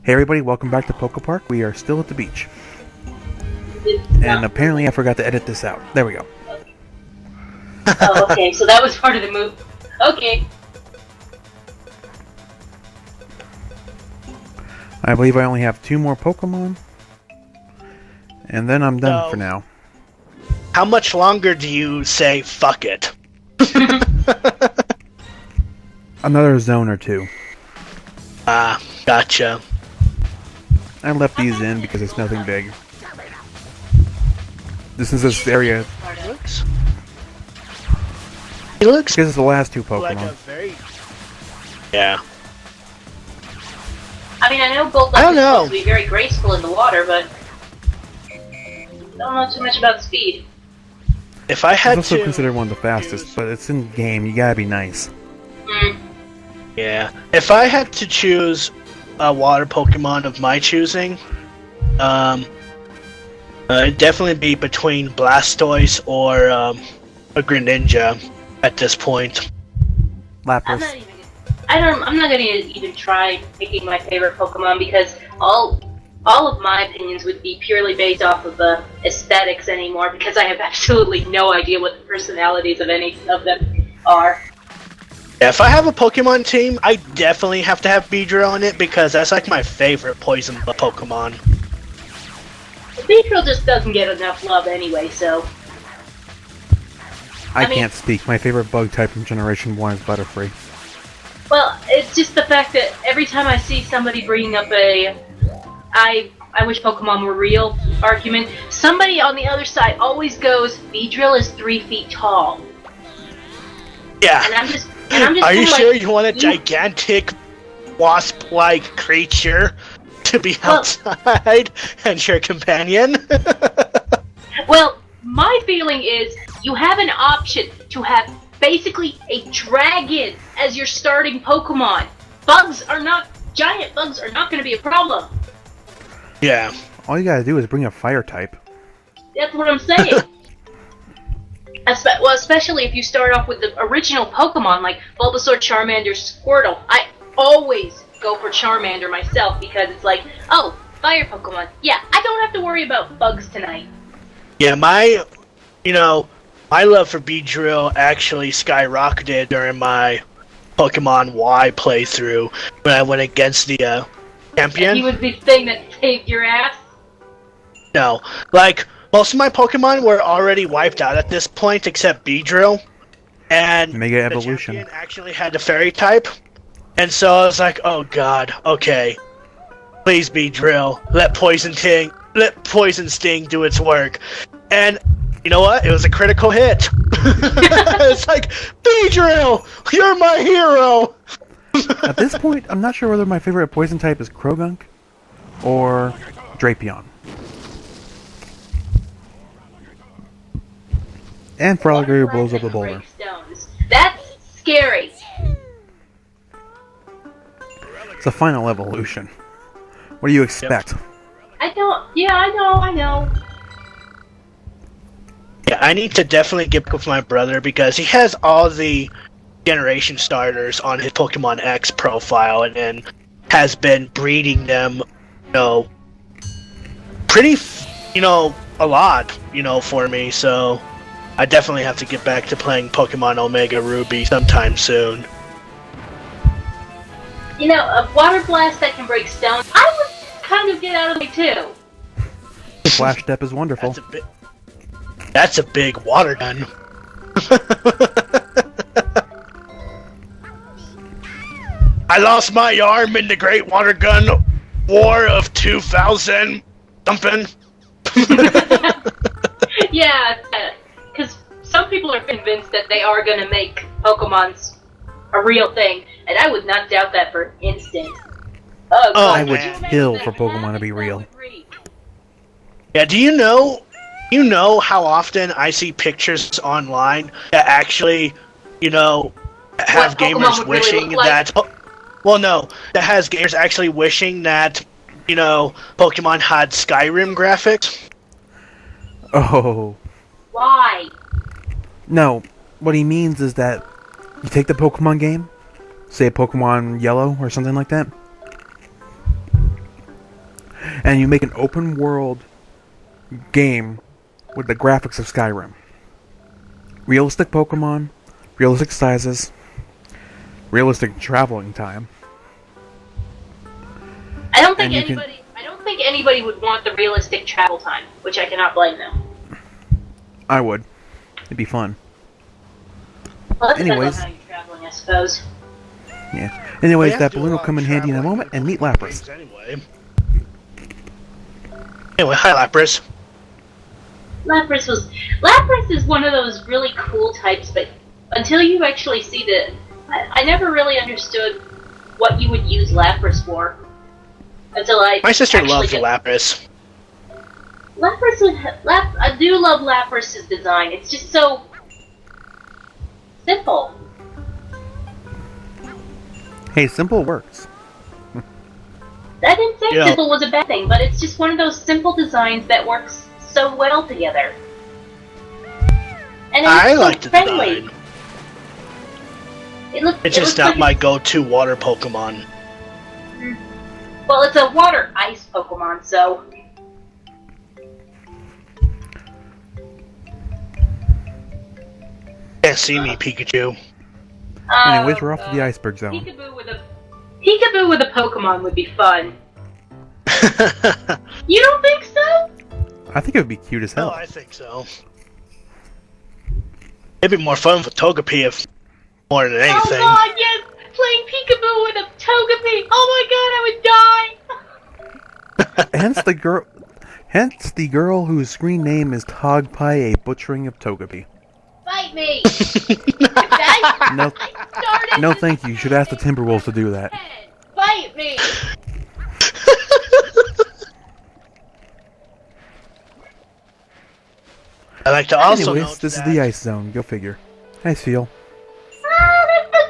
Hey everybody, welcome back to Pokepark. We are still at the beach. And apparently I forgot to edit this out. There we go. Oh, okay, so that was part of the move. Okay. I believe I only have 2 more Pokemon. And then I'm done for now. How much longer do you say fuck it? Another zone or 2. Ah, gotcha. I left these in because it's nothing big. This is this area. He looks Because it's the last 2 Pokemon. like a very... Yeah. I mean, I know Gold is supposed to be very graceful in the water, but don't know too much about speed. If I had It's also considered one of the fastest, but it's in game. You gotta be nice. Yeah. If I had to choose a water Pokemon of my choosing, it'd definitely be between Blastoise or a Greninja at this point. Lapras. I'm not gonna even try picking my favorite Pokemon because all of my opinions would be purely based off of the aesthetics anymore because I have absolutely no idea what the personalities of any of them are. Yeah, if I have a Pokemon team, I definitely have to have Beedrill in it because that's like my favorite poison Pokemon. Beedrill just doesn't get enough love anyway, so... I can't speak. My favorite bug type from Generation 1 is Butterfree. Well, it's just the fact that every time I see somebody bringing up a I wish Pokemon were real argument, somebody on the other side always goes, Beedrill is 3 feet tall. Yeah. And I'm just Are you sure you want a gigantic wasp-like creature to be outside and your companion? Well, my feeling is you have an option to have basically a dragon as your starting Pokemon. Giant bugs are not going to be a problem. Yeah. All you gotta do is bring a fire type. That's what I'm saying. Well, especially if you start off with the original Pokemon like Bulbasaur, Charmander, Squirtle. I always go for Charmander myself because it's like, oh, fire Pokemon. Yeah, I don't have to worry about bugs tonight. Yeah, my love for Beedrill actually skyrocketed during my Pokemon Y playthrough when I went against the champion. And he was the thing that saved your ass? No, like, most of my Pokemon were already wiped out at this point except Beedrill. And Mega Evolution. The champion actually had the Fairy type. And so I was like, oh god, okay. Please Beedrill, let Poison Sting do its work. And you know what? It was a critical hit. It's like, Beedrill, you're my hero! At this point, I'm not sure whether my favorite poison type is Krogunk or Drapion. And Frolic blows up the boulder. That's scary. It's a final evolution. What do you expect? I know. Yeah, I need to definitely get with my brother because he has all the generation starters on his Pokemon X profile and has been breeding them, pretty, a lot, for me, so I definitely have to get back to playing Pokemon Omega Ruby sometime soon. A water blast that can break stone, I would kind of get out of the way too. Flash Step is wonderful. That's a big water gun. I lost my arm in the Great Water Gun War of 2000 something. Yeah, because some people are convinced that they are going to make Pokemon's a real thing, and I would not doubt that for an instant. I would kill for Pokemon to be real. Yeah, do you know how often I see pictures online that actually, have gamers wishing that... Well, no, that has gamers actually wishing that, Pokemon had Skyrim graphics. Oh. Why? No, what he means is that you take the Pokemon game, say Pokemon Yellow or something like that, and you make an open world game with the graphics of Skyrim. Realistic Pokemon, realistic sizes, realistic traveling time. I don't think anybody would want the realistic travel time, which I cannot blame them. I would. It'd be fun. Well, that's Anyways. how you're traveling, I suppose. Yeah. Anyways, that balloon will come in handy in a moment, and meet Lapras. Anyway, hi Lapras. Lapras is one of those really cool types, but until you actually see I never really understood what you would use Lapras for. My sister loves Lapras. I do love Lapras' design. It's just so simple. Hey, simple works. I didn't say simple was a bad thing, but it's just one of those simple designs that works so well together. And I so like the friendly. design. It's just not my go-to water Pokemon. Well, it's a water-ice Pokemon, so... Can't see me, Pikachu. Anyways, we're off to the iceberg zone. Peekaboo with a Pokemon would be fun. You don't think so? I think it would be cute as hell. Oh, I think so. It'd be more fun with Togepi if more than anything. Oh god, yes! Playing Peekaboo with a Togepi! Oh my god, I would die! Hence the girl whose screen name is Togpie, a butchering of Togepi. Fight me! No thank you. You should ask the Timberwolves to do that. Fight me! I like to also Anyways, this is the ice zone. Go figure. Hi, Spheel. Ah, that's so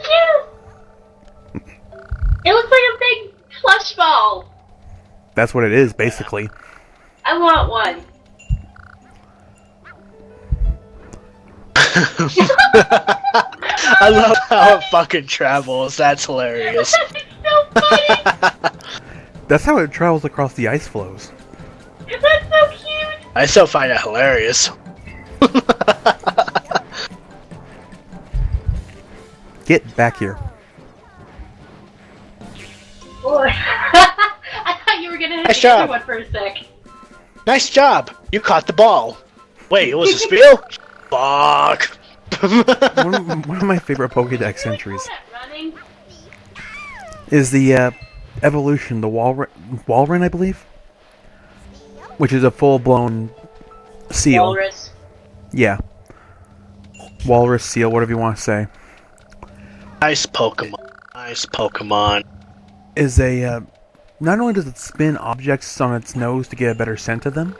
cute! It looks like a big plush ball. That's what it is, basically. I want one. I love how it fucking travels. That's hilarious. It's so funny! That's how it travels across the ice flows. That's so cute! I still find it hilarious. Get back here. Boy. I thought you were gonna hit Nice the other job. one for a sec. Nice job. You caught the ball. Wait, it was a Spheel? Fuck. One of my favorite Pokédex entries Running? is the evolution, the Walrein, I believe? Which is a full-blown seal. Walrus. Yeah. Walrus, seal, whatever you want to say. Nice Pokemon. Nice Pokemon. Is a, not only does it spin objects on its nose to get a better scent of them,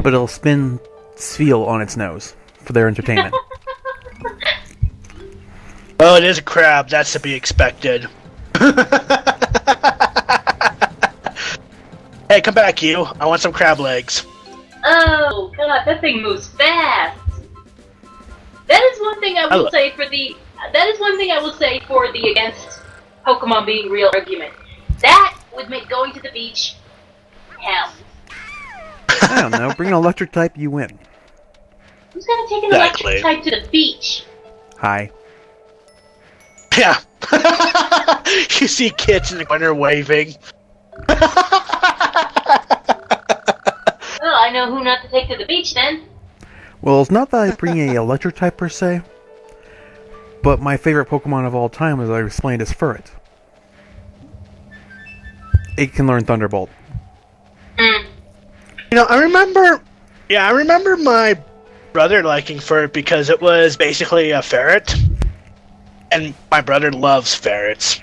but it'll spin Spheel on its nose for their entertainment. Oh, it is a crab. That's to be expected. Hey, come back, you. I want some crab legs. Oh god, that thing moves fast. That is one thing I will say for the. That is one thing I will say for the against Pokemon being real argument. That would make going to the beach hell. I don't know, bring an electric type, you win. Who's gonna take an electric type to the beach? Hi. Yeah. You see kids in the corner waving. Well, I know who not to take to the beach then. Well, it's not that I bring a electric type per se, but my favorite Pokemon of all time, as I explained, is Furret. It can learn Thunderbolt. Mm. You know, I remember my brother liking Furret because it was basically a ferret. And my brother loves ferrets.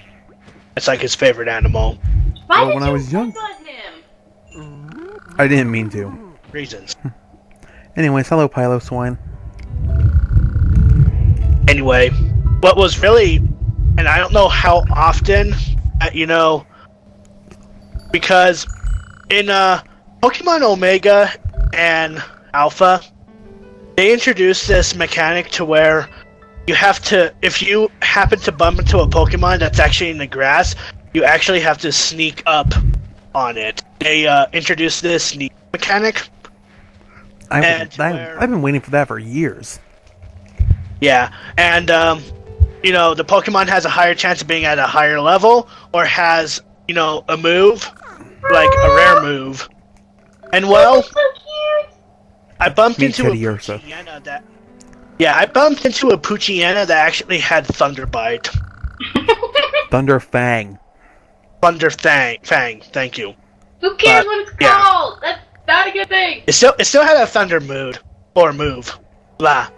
It's like his favorite animal. Why Well, when I was young, him? I didn't mean to. Reasons. Anyways, hello, Pylo Swine. Anyway, what was really, and I don't know how often, you know, because in Pokemon Omega and Alpha, they introduced this mechanic to where you have to, if you happen to bump into a Pokemon that's actually in the grass, you actually have to sneak up on it. they introduced this new mechanic. I've been waiting for that for years. Yeah, and you know, the Pokemon has a higher chance of being at a higher level, or has, you know, a move, like a rare move. And well, so cute. I bumped Meet into Teddy a Ursa. Poochyena that. Yeah, I bumped into a Poochyena that actually had Thunder Bite. Thunder Fang. Thunder Fang, thank you. Who cares what it's called? That's not a good thing. It still had a Thunder mood or move. Blah.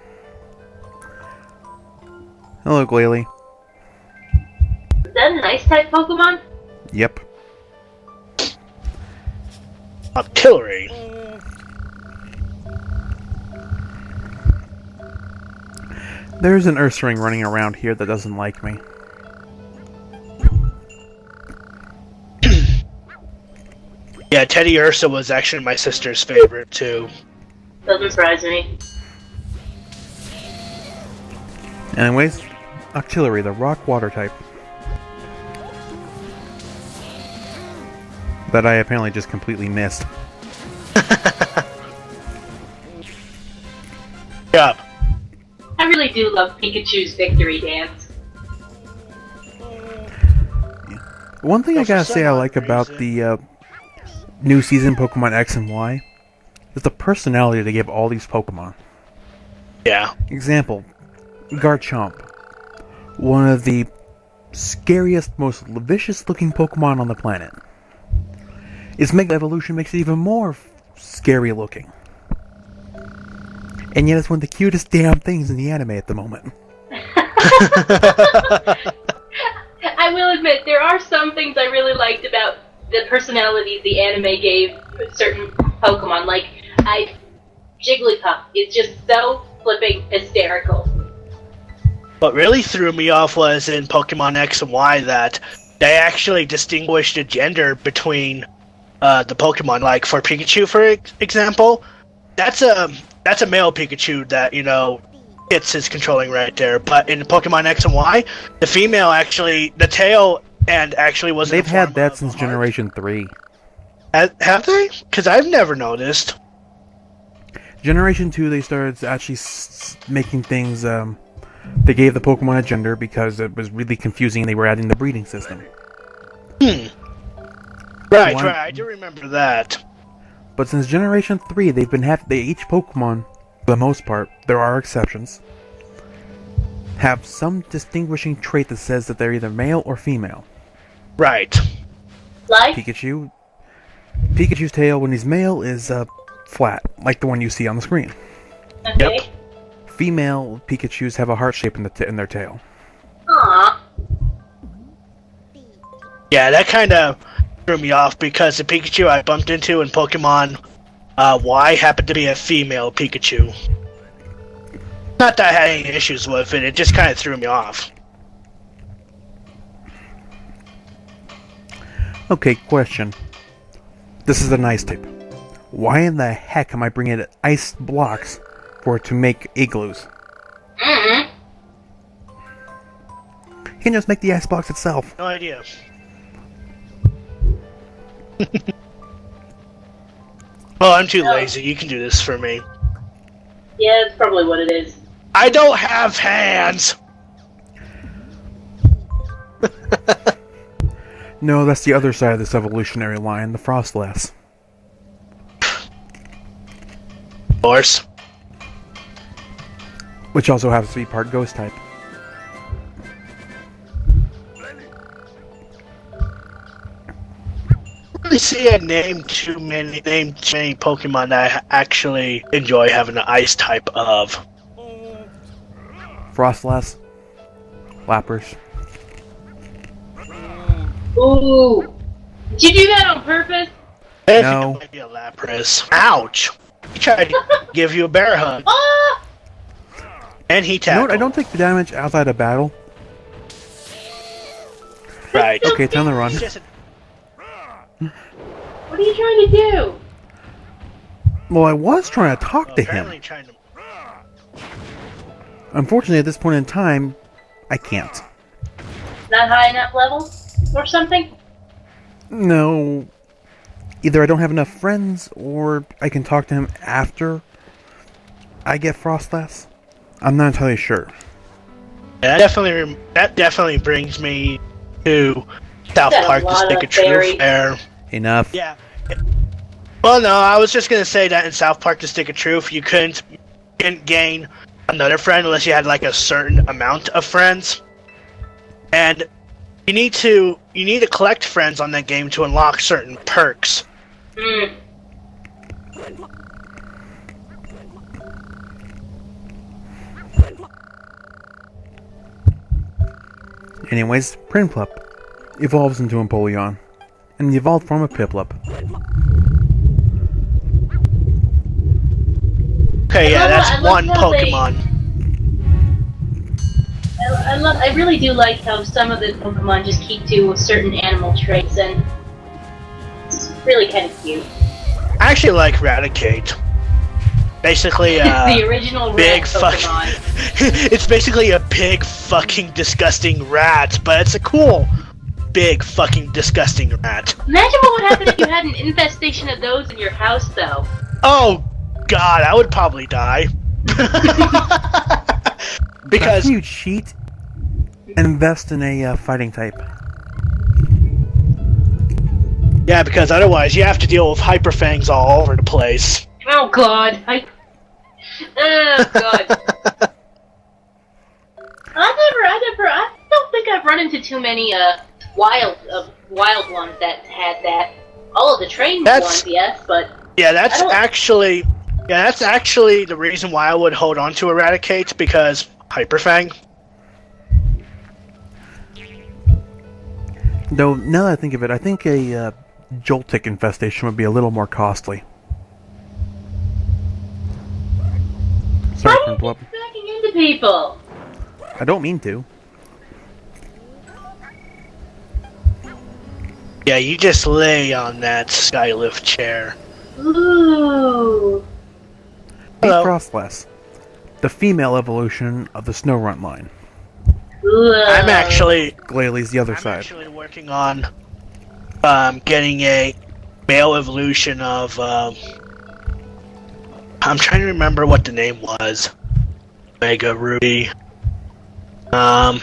Hello, Glalie. Is that an ice type Pokemon? Yep. Artillery. There's an Ursaring running around here that doesn't like me. Yeah, Teddy Ursa was actually my sister's favorite too. Doesn't surprise me. Anyways, Octillery, the rock water type. That I apparently just completely missed. Yup. I really do love Pikachu's victory dance. One thing I gotta say I like about the new season Pokemon X and Y is the personality they give all these Pokemon. Yeah. Example, Garchomp. One of the scariest, most vicious looking Pokemon on the planet. Its Mega Evolution makes it even more scary looking. And yet it's one of the cutest damn things in the anime at the moment. I will admit, there are some things I really liked about the personalities the anime gave certain Pokemon. Like, Jigglypuff is just so flipping hysterical. What really threw me off was in Pokemon X and Y that they actually distinguished the gender between the Pokemon. Like for Pikachu, for example, that's a male Pikachu that, you know, Kits is controlling right there. But in Pokemon X and Y, the female actually, the tail and actually was. They've had that since Generation 3. Have they? Because I've never noticed. Generation 2, they started actually making things. They gave the Pokemon a gender because it was really confusing. They were adding the breeding system. Right, right. I do remember that. But since Generation 3, they've been each Pokemon, for the most part, there are exceptions, have some distinguishing trait that says that they're either male or female. Right. Like? Pikachu. Pikachu's tail, when he's male, is flat, like the one you see on the screen. Okay. Yep. Female Pikachus have a heart shape in their tail. Aww. Yeah, that kind of threw me off because the Pikachu I bumped into in Pokemon Y happened to be a female Pikachu. Not that I had any issues with it, it just kind of threw me off. Okay, question. This is an ice type. Why in the heck am I bringing ice blocks for it to make igloos? Mm-hmm. You can just make the ice blocks itself. No idea. Oh, I'm too lazy. You can do this for me. Yeah, that's probably what it is. I don't have hands! No, that's the other side of this evolutionary line, the Frostless. Of course. Which also happens to be part ghost type. I really see I named too many Pokemon that I actually enjoy having an ice type of. Frostless. Lappers. Ooh. Did you do that on purpose? I No. think it might be a Lapras. Ouch! He tried to give you a bear hug. Ah! And he You know tackled. what? I don't take the damage outside of battle. Right. Okay, it's on the run. He's just What are you trying to do? Well, I was trying to talk to him. apparently trying to. Unfortunately, at this point in time, I can't. Not high enough level? Or something? No. either I don't have enough friends, or I can talk to him after I get Frostlass. I'm not entirely sure. Yeah, that definitely brings me to South Park to Stick of Truth there. Enough. Yeah. Well, no, I was just gonna say that in South Park to Stick of Truth, you couldn't gain another friend unless you had like a certain amount of friends, and you need to collect friends on that game to unlock certain perks. Mm. Anyways, Prinplup evolves into Empoleon, and the evolved form of Piplup. Okay, yeah, that's one Pokemon. I really do like how some of the Pokemon just keep to certain animal traits, and it's really kind of cute. I actually like Raticate. Basically, the original big Pokemon. It's basically a big fucking disgusting rat, but it's a cool big fucking disgusting rat. Imagine what would happen if you had an infestation of those in your house, though. Oh God, I would probably die. Because can you cheat and invest in a fighting type? Yeah, because otherwise you have to deal with Hyperfangs all over the place. Oh God, oh God. I don't think I've run into too many wild ones that had that. All of the trained ones, yes, but yeah, that's actually the reason why I would hold on to Eradicate, because Hyperfang. Though now that I think of it, I think a Joltik infestation would be a little more costly. Sorry, why do you keep backing into people? I don't mean to. Yeah, you just lay on that Skylift chair. Ooh. Be Frostlass, the female evolution of the Snowrunt line. I'm actually Glalie the other side. I'm actually working on getting a male evolution of I'm trying to remember what the name was. Mega Ruby. Are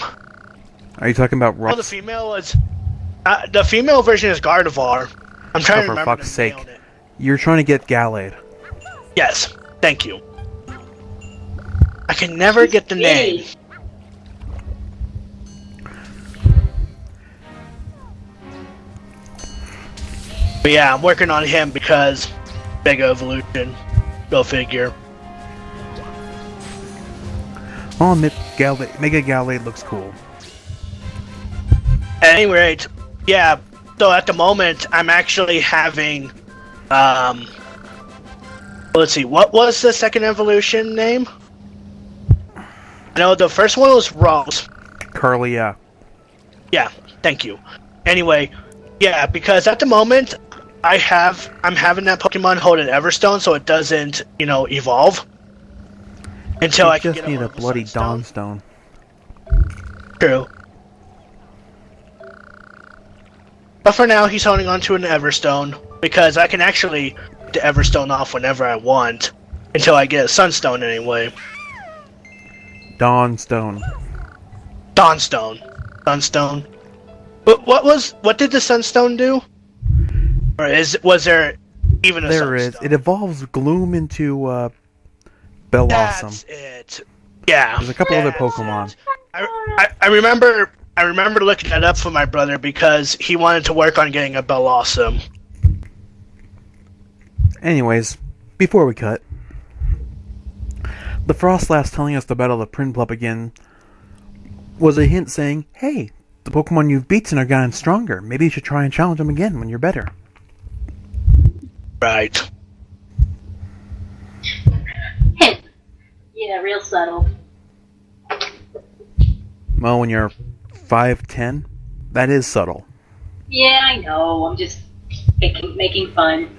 you talking about Ross? Oh, the female was the female version is Gardevoir. I'm trying to remember. For fuck's sake. You're trying to get Gallade. Yes, thank you. I can never get the name. But yeah, I'm working on him because Mega Evolution. Go figure. I'll admit, Mega Gallade looks cool. At any rate, yeah, so at the moment, I'm actually having, let's see, what was the second evolution name? No, the first one was Rose. Curly, yeah. Yeah, thank you. Anyway, yeah, because at the moment, I'm having that Pokemon hold an Everstone so it doesn't, evolve. Until I can just get need a bloody Dawnstone. True. But for now, he's holding on to an Everstone, because I can actually get the Everstone off whenever I want, until I get a Sunstone anyway. Dawnstone. Sunstone. But what did the Sunstone do? Or was there even a There Sunstone? is. It evolves Gloom into Bellossom. That's it. Yeah. There's a couple other Pokemon. I remember looking that up for my brother because he wanted to work on getting a Bellossom. Anyways, before we cut, the Frostlass telling us to battle the Prinplup again was a hint saying, hey, the Pokemon you've beaten are gotten stronger. Maybe you should try and challenge them again when you're better. Right. Yeah, real subtle. Well, when you're 5'10", that is subtle. Yeah, I know. I'm just making fun.